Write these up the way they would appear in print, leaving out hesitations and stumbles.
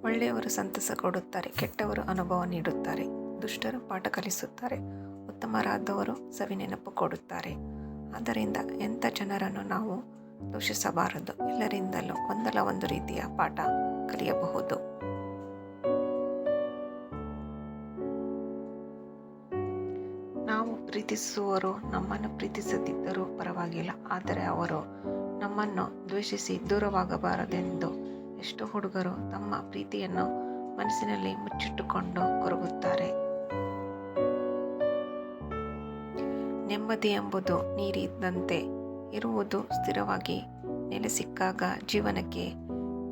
ಒಳ್ಳೆಯವರು ಸಂತಸ ಕೊಡುತ್ತಾರೆ, ಕೆಟ್ಟವರು ಅನುಭವ ನೀಡುತ್ತಾರೆ, ದುಷ್ಟರು ಪಾಠ ಕಲಿಸುತ್ತಾರೆ, ಉತ್ತಮರಾದವರು ಸವಿನೆನಪು ಕೊಡುತ್ತಾರೆ. ಆದ್ದರಿಂದ ಎಂಥ ಜನರನ್ನು ನಾವು ದೂಷಿಸಬಾರದು. ಎಲ್ಲರಿಂದಲೂ ಒಂದಲ್ಲ ಒಂದು ರೀತಿಯ ಪಾಠ ಕಲಿಯಬಹುದು. ನಾವು ಪ್ರೀತಿಸುವವರು ನಮ್ಮನ್ನು ಪ್ರೀತಿಸದಿದ್ದರೂ ಪರವಾಗಿಲ್ಲ, ಆದರೆ ಅವರು ನಮ್ಮನ್ನು ದ್ವೇಷಿಸಿ ದೂರವಾಗಬಾರದೆಂದು ಎಷ್ಟೋ ಹುಡುಗರು ತಮ್ಮ ಪ್ರೀತಿಯನ್ನು ಮನಸ್ಸಿನಲ್ಲಿ ಮುಚ್ಚಿಟ್ಟುಕೊಂಡು ಕೊರಗುತ್ತಾರೆ. ನೆಮ್ಮದಿ ಎಂಬುದು ನೀರಿದ್ದಂತೆ ಇರುವುದು. ಸ್ಥಿರವಾಗಿ ನೆಲೆ ಸಿಕ್ಕಾಗ, ಜೀವನಕ್ಕೆ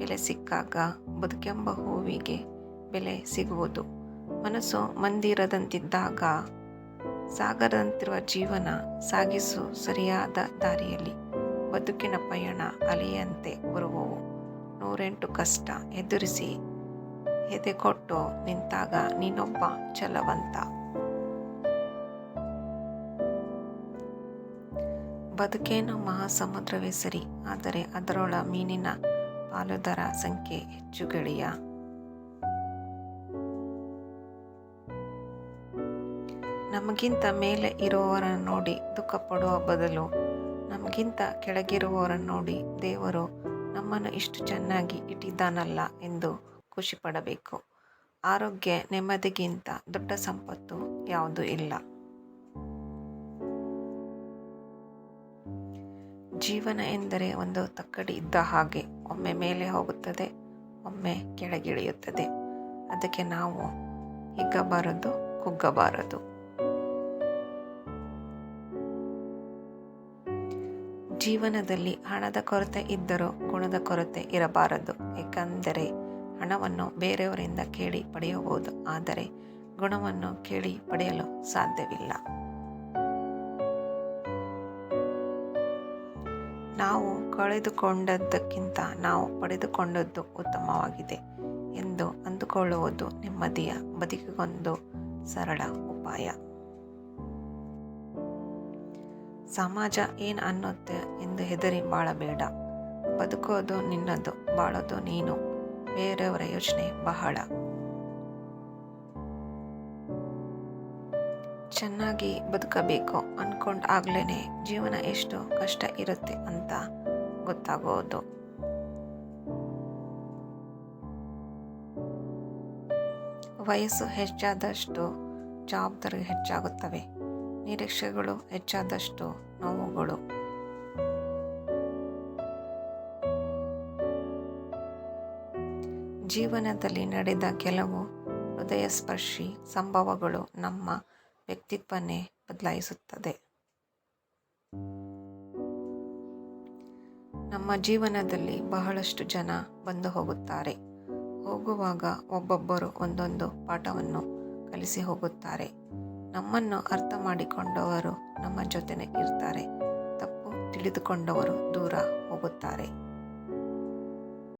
ಬೆಲೆ ಸಿಕ್ಕಾಗ, ಬದುಕೆಂಬ ಹೂವಿಗೆ ಬೆಲೆ ಸಿಗುವುದು. ಮನಸ್ಸು ಮಂದಿರದಂತಿದ್ದಾಗ, ಸಾಗರದಂತಿರುವ ಜೀವನ ಸಾಗಿಸು ಸರಿಯಾದ ದಾರಿಯಲ್ಲಿ. ಬದುಕಿನ ಪಯಣ ಅಲೆಯಂತೆ ಬರುವವು. 108 ಕಷ್ಟ ಎದುರಿಸಿ ಎದೆಕೊಟ್ಟು ನಿಂತಾಗ ನೀನೊಬ್ಬ ಛಲವಂತ. ಬದುಕೇನು ಮಹಾಸಮುದ್ರವೇ ಸರಿ, ಆದರೆ ಅದರೊಳ ಮೀನಿನ ಪಾಲುದಾರ ಸಂಖ್ಯೆ ಹೆಚ್ಚು ಗೆಳೆಯ. ನಮಗಿಂತ ಮೇಲೆ ಇರುವವರನ್ನು ನೋಡಿ ದುಃಖ ಪಡುವ ಬದಲು, ನಮಗಿಂತ ಕೆಳಗಿರುವವರನ್ನು ನೋಡಿ ದೇವರು ನಮ್ಮನ್ನು ಇಷ್ಟು ಚೆನ್ನಾಗಿ ಇಟ್ಟಿದ್ದಾನಲ್ಲ ಎಂದು ಖುಷಿ ಪಡಬೇಕು. ಆರೋಗ್ಯ ನೆಮ್ಮದಿಗಿಂತ ದೊಡ್ಡ ಸಂಪತ್ತು ಯಾವುದೂ ಇಲ್ಲ. ಜೀವನ ಎಂದರೆ ಒಂದು ತಕ್ಕಡಿ ಇದ್ದ ಹಾಗೆ, ಒಮ್ಮೆ ಮೇಲೆ ಹೋಗುತ್ತದೆ, ಒಮ್ಮೆ ಕೆಳಗಿಳಿಯುತ್ತದೆ. ಅದಕ್ಕೆ ನಾವು ಹಿಗ್ಗಬಾರದು, ಕುಗ್ಗಬಾರದು. ಜೀವನದಲ್ಲಿ ಹಣದ ಕೊರತೆ ಇದ್ದರೂ ಗುಣದ ಕೊರತೆ ಇರಬಾರದು. ಏಕೆಂದರೆ ಹಣವನ್ನು ಬೇರೆಯವರಿಂದ ಕೇಳಿ ಪಡೆಯಬಹುದು, ಆದರೆ ಗುಣವನ್ನು ಕೇಳಿ ಪಡೆಯಲು ಸಾಧ್ಯವಿಲ್ಲ. ನಾವು ಕಳೆದುಕೊಂಡದ್ದಕ್ಕಿಂತ ನಾವು ಪಡೆದುಕೊಂಡದ್ದು ಉತ್ತಮವಾಗಿದೆ ಎಂದು ಅಂದುಕೊಳ್ಳುವುದು ನೆಮ್ಮದಿಯ ಬದುಕಿಗೊಂದು ಸರಳ ಉಪಾಯ. ಸಮಾಜ ಏನು ಅನ್ನುತ್ತೆ ಎಂದು ಹೆದರಿ ಬಾಳಬೇಡ. ಬದುಕೋದು ನಿನ್ನದು, ಬಾಳೋದು ನೀನು. ಬೇರೆಯವರ ಯೋಚನೆ ಬಹಳ. ಚೆನ್ನಾಗಿ ಬದುಕಬೇಕು ಆಗ್ಲೇನೆ ಜೀವನ ಎಷ್ಟು ಕಷ್ಟ ಇರುತ್ತೆ ಅಂತ ಗೊತ್ತಾಗೋದು. ವಯಸ್ಸು ಹೆಚ್ಚಾದಷ್ಟು ಜವಾಬ್ದಾರಿ ಹೆಚ್ಚಾಗುತ್ತವೆ, ನಿರೀಕ್ಷೆಗಳು ಹೆಚ್ಚಾದಷ್ಟು ನೋವುಗಳು. ಜೀವನದಲ್ಲಿ ನಡೆದ ಕೆಲವು ಹೃದಯಸ್ಪರ್ಶಿ ಸಂಭವಗಳು ನಮ್ಮ ವ್ಯಕ್ತಿತ್ವನ್ನೇ ಬದಲಾಯಿಸುತ್ತದೆ. ನಮ್ಮ ಜೀವನದಲ್ಲಿ ಬಹಳಷ್ಟು ಜನ ಬಂದು ಹೋಗುತ್ತಾರೆ. ಹೋಗುವಾಗ ಒಬ್ಬೊಬ್ಬರು ಒಂದೊಂದು ಪಾಠವನ್ನು ಕಲಿಸಿ ಹೋಗುತ್ತಾರೆ. ನಮ್ಮನ್ನು ಅರ್ಥ ಮಾಡಿಕೊಂಡವರು ನಮ್ಮ ಜೊತೆನೇ ಇರ್ತಾರೆ, ತಪ್ಪು ತಿಳಿದುಕೊಂಡವರು ದೂರ ಹೋಗುತ್ತಾರೆ.